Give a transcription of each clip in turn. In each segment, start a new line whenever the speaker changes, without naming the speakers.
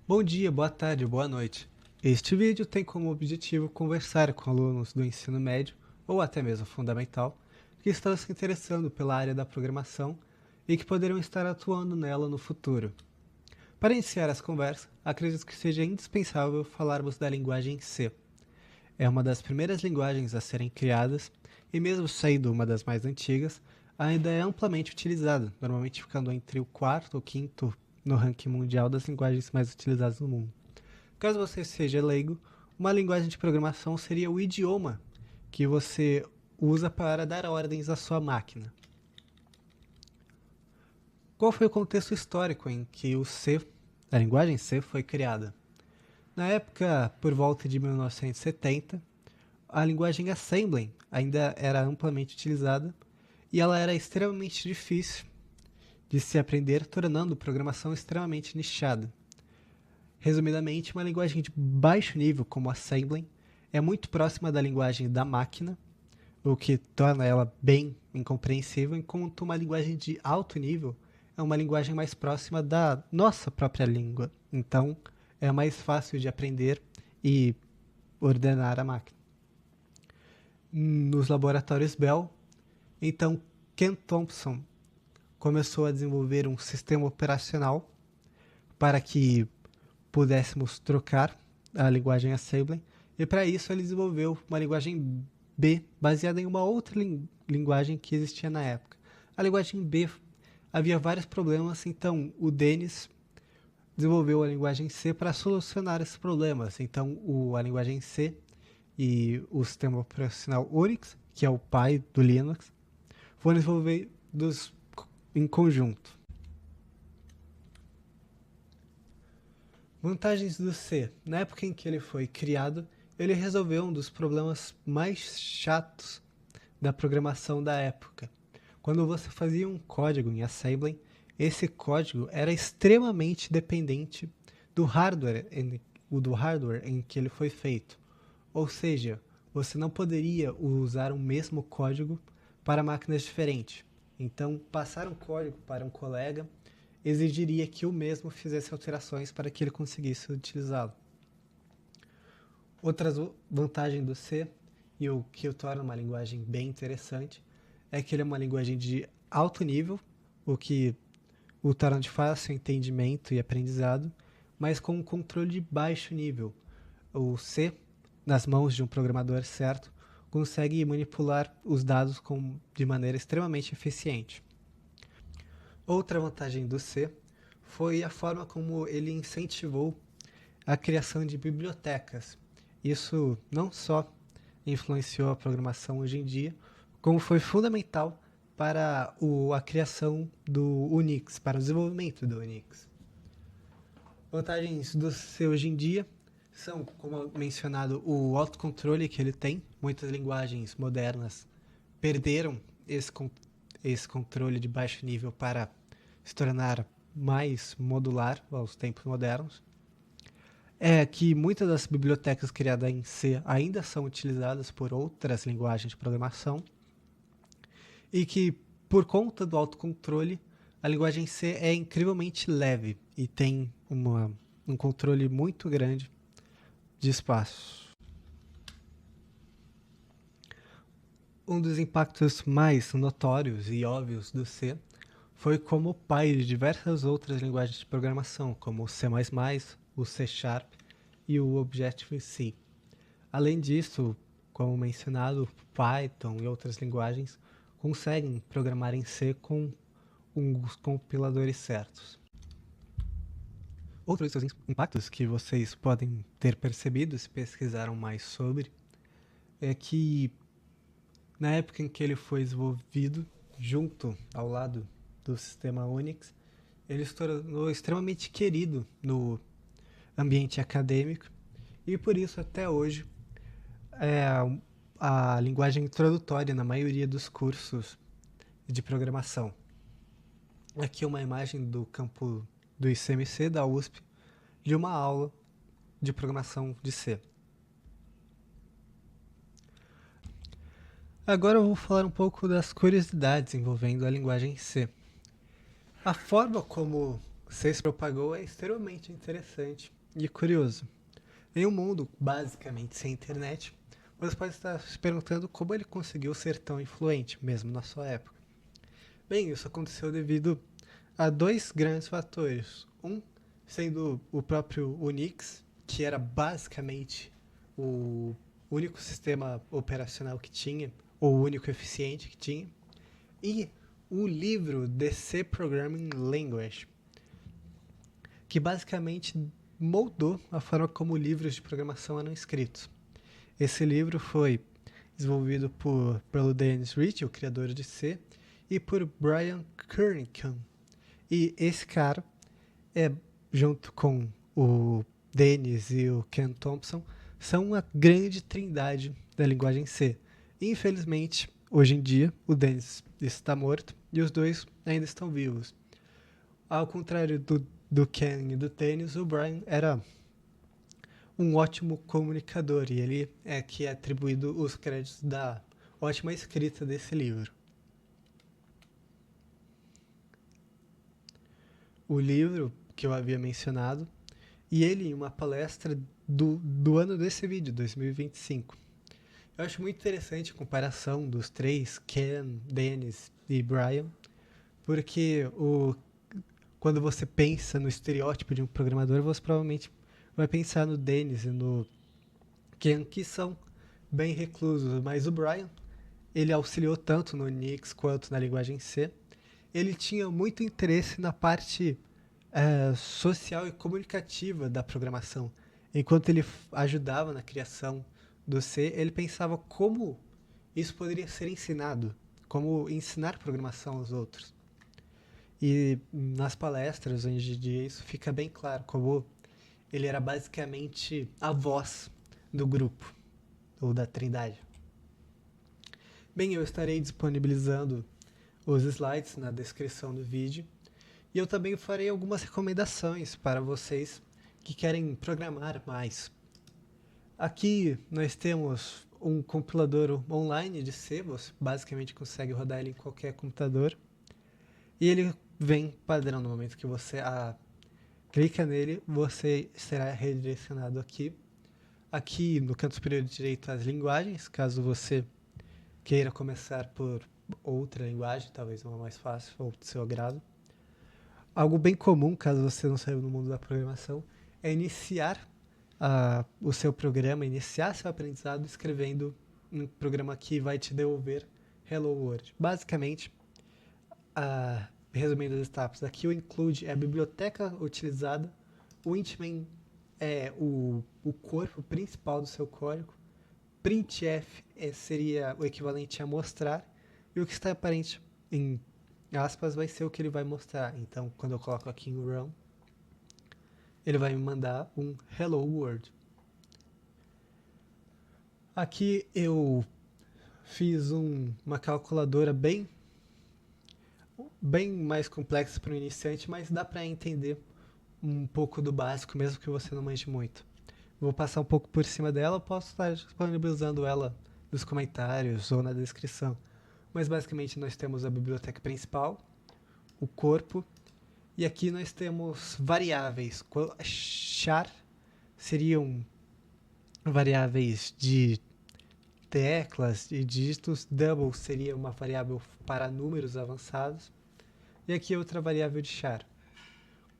Bom dia, boa tarde, boa noite. Este vídeo tem como objetivo conversar com alunos do ensino médio ou até mesmo fundamental que estão se interessando pela área da programação e que poderão estar atuando nela no futuro. Para iniciar essa conversa, acredito que seja indispensável falarmos da linguagem C. É uma das primeiras linguagens a serem criadas e, mesmo sendo uma das mais antigas, ainda é amplamente utilizada, normalmente ficando entre o quarto ou quinto no ranking mundial das linguagens mais utilizadas no mundo. Caso você seja leigo, uma linguagem de programação seria o idioma que você usa para dar ordens à sua máquina. Qual foi o contexto histórico em que a linguagem C foi criada? Na época, por volta de 1970, a linguagem Assembly ainda era amplamente utilizada e ela era extremamente difícil de se aprender, tornando programação extremamente nichada. Resumidamente, uma linguagem de baixo nível como Assembly é muito próxima da linguagem da máquina, o que torna ela bem incompreensível, enquanto uma linguagem de alto nível é uma linguagem mais próxima da nossa própria língua. Então, é mais fácil de aprender e ordenar a máquina. Nos laboratórios Bell, então Ken Thompson começou a desenvolver um sistema operacional para que pudéssemos trocar a linguagem Assembly, e para isso ele desenvolveu uma linguagem B baseada em uma outra linguagem que existia na época. A linguagem B havia vários problemas, então o Dennis desenvolveu a linguagem C para solucionar esses problemas. Então a linguagem C e o sistema operacional Unix, que é o pai do Linux, foram desenvolvidos em conjunto. Vantagens do C. Na época em que ele foi criado, ele resolveu um dos problemas mais chatos da programação da época. Quando você fazia um código em Assembly, esse código era extremamente dependente do hardware em que ele foi feito. Ou seja, você não poderia usar o mesmo código para máquinas diferentes. Então, passar um código para um colega exigiria que o mesmo fizesse alterações para que ele conseguisse utilizá-lo. Outras vantagens do C, e o que o torna uma linguagem bem interessante, é que ele é uma linguagem de alto nível, o que o torna de fácil entendimento e aprendizado, mas com um controle de baixo nível. O C, nas mãos de um programador certo, consegue manipular os dados de maneira extremamente eficiente. Outra vantagem do C foi a forma como ele incentivou a criação de bibliotecas. Isso não só influenciou a programação hoje em dia, como foi fundamental para a criação do Unix, para o desenvolvimento do Unix. Vantagens do C hoje em dia são, como mencionado, o autocontrole que ele tem. Muitas linguagens modernas perderam esse controle de baixo nível para se tornar mais modular aos tempos modernos. É que muitas das bibliotecas criadas em C ainda são utilizadas por outras linguagens de programação e que, por conta do autocontrole, a linguagem C é incrivelmente leve e tem um controle muito grande de espaço. Um dos impactos mais notórios e óbvios do C foi como pai de diversas outras linguagens de programação, como o C++, o C Sharp e o Objective-C. Além disso, como mencionado, Python e outras linguagens conseguem programar em C com os compiladores certos. Outros impactos que vocês podem ter percebido se pesquisaram mais sobre é que na época em que ele foi desenvolvido, junto ao lado do sistema Unix, ele se tornou extremamente querido no ambiente acadêmico e por isso até hoje é a linguagem introdutória na maioria dos cursos de programação. Aqui é uma imagem do campo do ICMC da USP de uma aula de programação de C. Agora eu vou falar um pouco das curiosidades envolvendo a linguagem C. A forma como C se propagou é extremamente interessante e curioso. Em um mundo basicamente sem internet, você pode estar se perguntando como ele conseguiu ser tão influente, mesmo na sua época. Bem, isso aconteceu devido a dois grandes fatores. Um sendo o próprio Unix, que era basicamente o único sistema operacional que tinha, ou o único eficiente que tinha, e o livro The C Programming Language, que basicamente moldou a forma como livros de programação eram escritos. Esse livro foi desenvolvido pelo Dennis Ritchie, o criador de C, e por Brian Kernighan. E esse cara é, junto com o Dennis e o Ken Thompson, são uma grande trindade da linguagem C. E, infelizmente, hoje em dia, o Dennis está morto e os dois ainda estão vivos. Ao contrário do Ken e do Dennis, o Brian era um ótimo comunicador e ele é que é atribuído os créditos da ótima escrita desse livro. O livro que eu havia mencionado, e ele em uma palestra do ano desse vídeo, 2025. Eu acho muito interessante a comparação dos três, Ken, Dennis e Brian, porque quando você pensa no estereótipo de um programador, você provavelmente vai pensar no Dennis e no Ken, que são bem reclusos, mas o Brian, ele auxiliou tanto no Unix quanto na linguagem C. Ele tinha muito interesse na parte social e comunicativa da programação. Enquanto ele ajudava na criação do C, ele pensava como isso poderia ser ensinado, como ensinar programação aos outros. E nas palestras hoje em dia isso fica bem claro, como ele era basicamente a voz do grupo, ou da trindade. Bem, eu estarei disponibilizando os slides na descrição do vídeo. E eu também farei algumas recomendações para vocês que querem programar mais. Aqui nós temos um compilador online de C, você basicamente consegue rodar ele em qualquer computador. E ele vem padrão no momento que você clica nele, você será redirecionado aqui. Aqui no canto superior direito as linguagens, caso você queira começar por outra linguagem, talvez uma mais fácil ou do seu agrado. Algo bem comum, caso você não saiba no mundo da programação, é iniciar o seu programa, iniciar seu aprendizado escrevendo um programa que vai te devolver Hello World. Basicamente, resumindo as etapas, aqui o include é a biblioteca utilizada, o intmain é o corpo principal do seu código, printf seria o equivalente a mostrar, e o que está aparente em aspas vai ser o que ele vai mostrar. Então, quando eu coloco aqui em run, ele vai me mandar um hello world. Aqui eu fiz uma calculadora bem mais complexa para o iniciante, mas dá para entender um pouco do básico, mesmo que você não manje muito. Vou passar um pouco por cima dela, posso estar disponibilizando ela nos comentários ou na descrição. Mas basicamente nós temos a biblioteca principal, o corpo, e aqui nós temos variáveis. Char seriam variáveis de teclas e dígitos, double seria uma variável para números avançados, e aqui outra variável de char.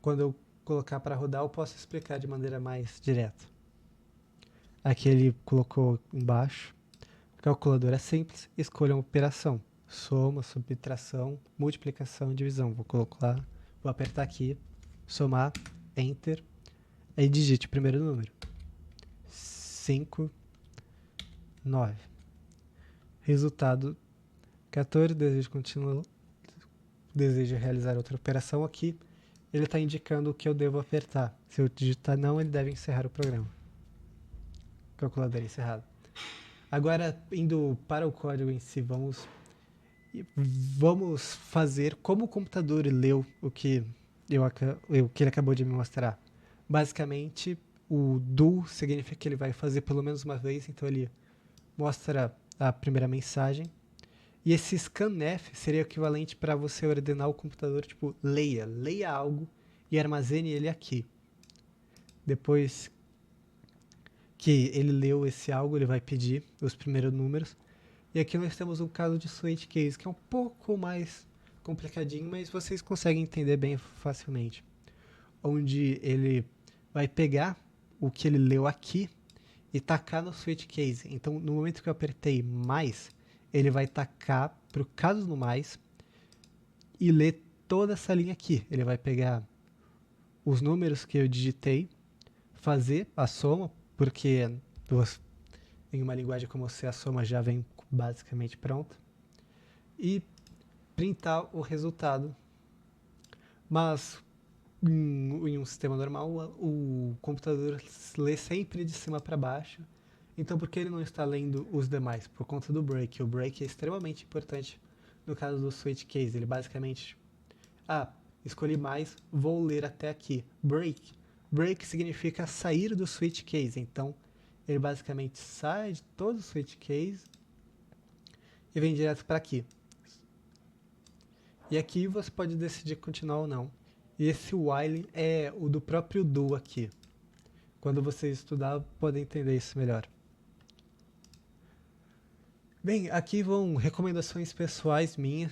Quando eu colocar para rodar, eu posso explicar de maneira mais direta. Aqui ele colocou embaixo. A calculadora é simples, escolha uma operação. Soma, subtração, multiplicação e divisão. Vou apertar aqui, somar, enter, aí digite o primeiro número. 5, 9. Resultado 14, desejo realizar outra operação aqui. Ele está indicando o que eu devo apertar. Se eu digitar não, ele deve encerrar o programa. Calculadora encerrada. Agora, indo para o código em si, vamos fazer como o computador leu o que ele acabou de me mostrar. Basicamente, o do significa que ele vai fazer pelo menos uma vez, então ele mostra a primeira mensagem. E esse scanf seria equivalente para você ordenar o computador, tipo, leia algo e armazene ele aqui. Depois que ele leu esse algo, ele vai pedir os primeiros números. E aqui nós temos um caso de switch case, que é um pouco mais complicadinho, mas vocês conseguem entender bem facilmente. Onde ele vai pegar o que ele leu aqui e tacar no switch case. Então, no momento que eu apertei mais, ele vai tacar para o caso no mais e ler toda essa linha aqui. Ele vai pegar os números que eu digitei, fazer a soma, porque em uma linguagem como C, a soma já vem basicamente pronta, e printar o resultado. Mas em um sistema normal, o computador lê sempre de cima para baixo. Então, por que ele não está lendo os demais? Por conta do break. O break é extremamente importante no caso do switch case. Ele basicamente, escolhi mais, vou ler até aqui. Break. Break significa sair do switch case. Então, ele basicamente sai de todo o switch case e vem direto para aqui. E aqui você pode decidir continuar ou não. E esse while é o do próprio do aqui. Quando vocês estudar, podem entender isso melhor. Bem, aqui vão recomendações pessoais minhas.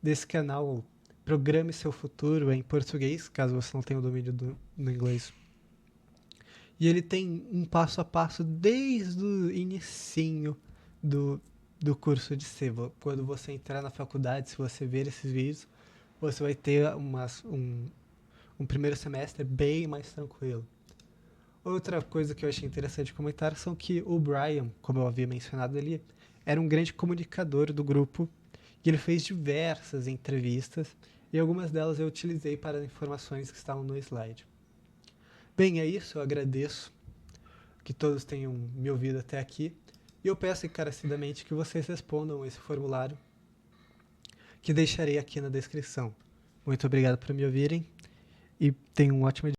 Desse canal Programe Seu Futuro em português, caso você não tenha o domínio no inglês. E ele tem um passo a passo desde o inicinho do curso de C. Quando você entrar na faculdade, se você ver esses vídeos, você vai ter um primeiro semestre bem mais tranquilo. Outra coisa que eu achei interessante comentar são que o Brian, como eu havia mencionado, ele era um grande comunicador do grupo e ele fez diversas entrevistas e algumas delas eu utilizei para informações que estavam no slide. Bem, é isso, eu agradeço que todos tenham me ouvido até aqui e eu peço encarecidamente que vocês respondam esse formulário que deixarei aqui na descrição. Muito obrigado por me ouvirem e tenham um ótimo dia.